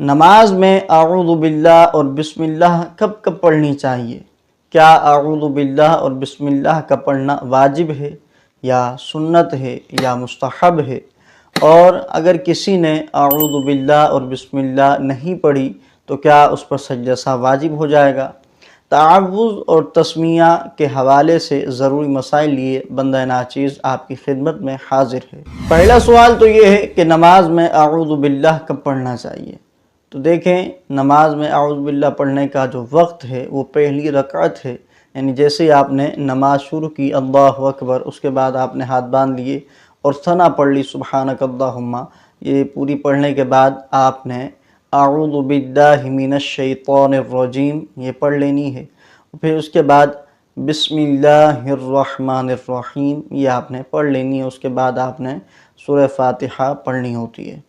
نماز میں اعوذ باللہ اور بسم اللہ کب کب پڑھنی چاہیے؟ کیا اعوذ باللہ اور بسم اللہ کا پڑھنا واجب ہے یا سنت ہے یا مستحب ہے؟ اور اگر کسی نے اعوذ باللہ اور بسم اللہ نہیں پڑھی تو کیا اس پر سجدہ سہو واجب ہو جائے گا؟ تعوذ اور تسمیہ کے حوالے سے ضروری مسائل لیے بندہ ناچیز آپ کی خدمت میں حاضر ہے۔ پہلا سوال تو یہ ہے کہ نماز میں اعوذ باللہ کب پڑھنا چاہیے؟ تو دیکھیں، نماز میں اعوذ باللہ پڑھنے کا جو وقت ہے وہ پہلی رکعت ہے، یعنی جیسے ہی آپ نے نماز شروع کی اللہ اکبر، اس کے بعد آپ نے ہاتھ باندھ لیے اور ثنا پڑھ لی سبحانک اللہم، یہ پوری پڑھنے کے بعد آپ نے اعوذ باللہ من الشیطان الرجیم یہ پڑھ لینی ہے، پھر اس کے بعد بسم اللہ الرحمن الرحیم یہ آپ نے پڑھ لینی ہے، اس کے بعد آپ نے سورہ فاتحہ پڑھنی ہوتی ہے۔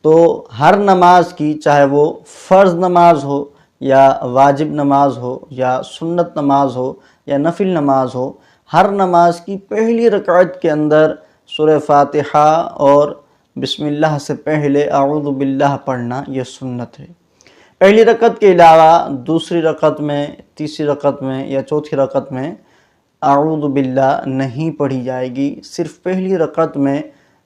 تو ہر نماز کی، چاہے وہ فرض نماز ہو یا واجب نماز ہو یا سنت نماز ہو یا نفل نماز ہو، ہر نماز کی پہلی رکعت کے اندر سورہ فاتحہ اور بسم اللہ سے پہلے اعوذ باللہ پڑھنا یہ سنت ہے۔ پہلی رکعت کے علاوہ دوسری رکعت میں، تیسری رکعت میں یا چوتھی رکعت میں اعوذ باللہ نہیں پڑھی جائے گی، صرف پہلی رکعت میں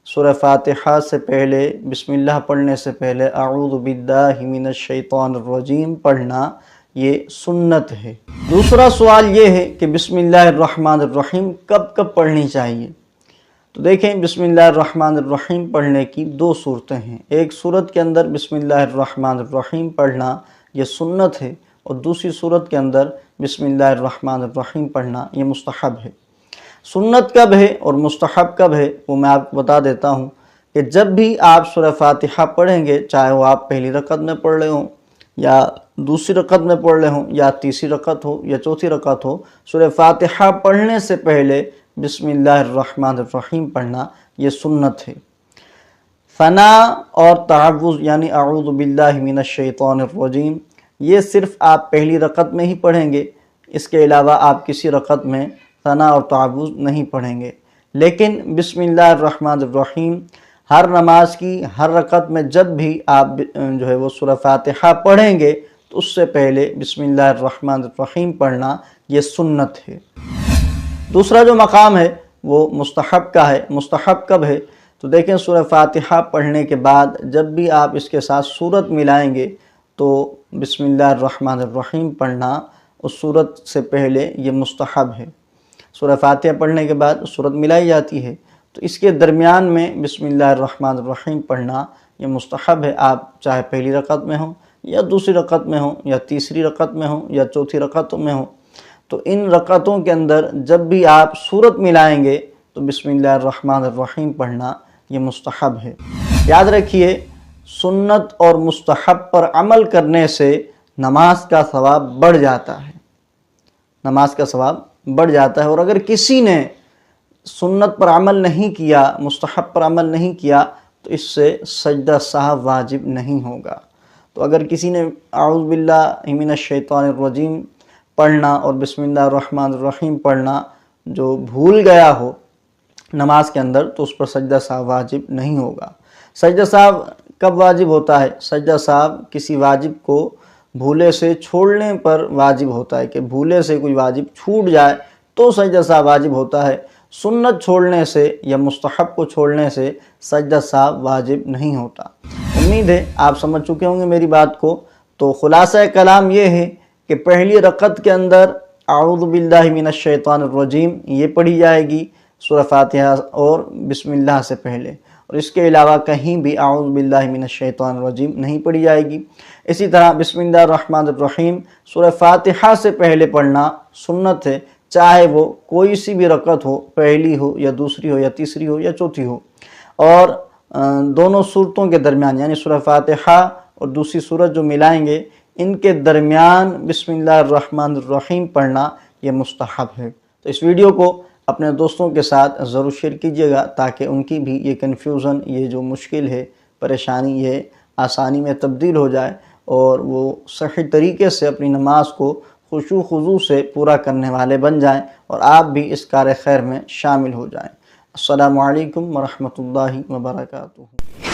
سورہ فاتحہ سے پہلے، بسم اللہ پڑھنے سے پہلے اعوذ باللہ من الشیطان الرجیم پڑھنا یہ سنت ہے۔ دوسرا سوال یہ ہے کہ بسم اللہ الرحمن الرحیم کب کب پڑھنی چاہیے؟ تو دیکھیں، بسم اللہ الرحمن الرحیم پڑھنے کی دو صورتیں ہیں۔ ایک صورت کے اندر بسم اللہ الرحمن الرحیم پڑھنا یہ سنت ہے، اور دوسری صورت کے اندر بسم اللہ الرحمن الرحیم پڑھنا یہ مستحب ہے۔ سنت کب ہے اور مستحب کب ہے وہ میں آپ کو بتا دیتا ہوں کہ جب بھی آپ سورہ فاتحہ پڑھیں گے، چاہے وہ آپ پہلی رکعت میں پڑھ رہے ہوں یا دوسری رکعت میں پڑھ رہے ہوں یا تیسری رکعت ہو یا چوتھی رکعت ہو، سورہ فاتحہ پڑھنے سے پہلے بسم اللہ الرحمن الرحیم پڑھنا یہ سنت ہے۔ ثنا اور تعوذ یعنی اعوذ باللہ من الشیطان الرجیم یہ صرف آپ پہلی رکعت میں ہی پڑھیں گے، اس کے علاوہ آپ کسی رکعت میں ثنا اور تعوذ نہیں پڑھیں گے۔ لیکن بسم اللہ الرحمن الرحیم ہر نماز کی ہر رکعت میں جب بھی آپ جو ہے وہ سورہ فاتحہ پڑھیں گے تو اس سے پہلے بسم اللہ الرحمن الرحیم پڑھنا یہ سنت ہے۔ دوسرا جو مقام ہے وہ مستحب کا ہے۔ مستحب کب ہے؟ تو دیکھیں، سورہ فاتحہ پڑھنے کے بعد جب بھی آپ اس کے ساتھ سورت ملائیں گے تو بسم اللہ الرحمن الرحیم پڑھنا اس سورت سے پہلے یہ مستحب ہے۔ سورہ فاتحہ پڑھنے کے بعد سورت ملائی جاتی ہے، تو اس کے درمیان میں بسم اللہ الرحمن الرحیم پڑھنا یہ مستحب ہے، آپ چاہے پہلی رکعت میں ہوں یا دوسری رکعت میں ہوں یا تیسری رکعت میں ہوں یا چوتھی رکعت میں ہوں۔ تو ان رکعتوں کے اندر جب بھی آپ سورت ملائیں گے تو بسم اللہ الرحمن الرحیم پڑھنا یہ مستحب ہے۔ یاد رکھیے، سنت اور مستحب پر عمل کرنے سے نماز کا ثواب بڑھ جاتا ہے، نماز کا ثواب بڑھ جاتا ہے۔ اور اگر کسی نے سنت پر عمل نہیں کیا، مستحب پر عمل نہیں کیا تو اس سے سجدہ سہو واجب نہیں ہوگا۔ تو اگر کسی نے اعوذ باللہ من الشیطان الرجیم پڑھنا اور بسم اللہ الرحمن الرحیم پڑھنا جو بھول گیا ہو نماز کے اندر تو اس پر سجدہ سہو واجب نہیں ہوگا۔ سجدہ سہو کب واجب ہوتا ہے؟ سجدہ سہو کسی واجب کو بھولے سے چھوڑنے پر واجب ہوتا ہے، کہ بھولے سے کوئی واجب چھوٹ جائے تو سجدہ سہو واجب ہوتا ہے۔ سنت چھوڑنے سے یا مستحب کو چھوڑنے سے سجدہ سہو واجب نہیں ہوتا۔ امید ہے آپ سمجھ چکے ہوں گے میری بات کو۔ تو خلاصہ کلام یہ ہے کہ پہلی رکعت کے اندر اعوذ باللہ من الشیطان الرجیم یہ پڑھی جائے گی سورہ فاتحہ اور بسم اللہ سے پہلے، اور اس کے علاوہ کہیں بھی اعوذ باللہ من الشیطان الرجیم نہیں پڑھی جائے گی۔ اسی طرح بسم اللہ الرحمن الرحیم سورہ فاتحہ سے پہلے پڑھنا سنت ہے، چاہے وہ کوئی سی بھی رکعت ہو، پہلی ہو یا دوسری ہو یا تیسری ہو یا چوتھی ہو۔ اور دونوں صورتوں کے درمیان یعنی سورہ فاتحہ اور دوسری صورت جو ملائیں گے ان کے درمیان بسم اللہ الرحمن الرحیم پڑھنا یہ مستحب ہے۔ تو اس ویڈیو کو اپنے دوستوں کے ساتھ ضرور شیئر کیجیے گا تاکہ ان کی بھی یہ کنفیوژن، یہ جو مشکل ہے، پریشانی، یہ آسانی میں تبدیل ہو جائے اور وہ صحیح طریقے سے اپنی نماز کو خشوع خضوع سے پورا کرنے والے بن جائیں اور آپ بھی اس کار خیر میں شامل ہو جائیں۔ السلام علیکم ورحمۃ اللہ وبرکاتہ۔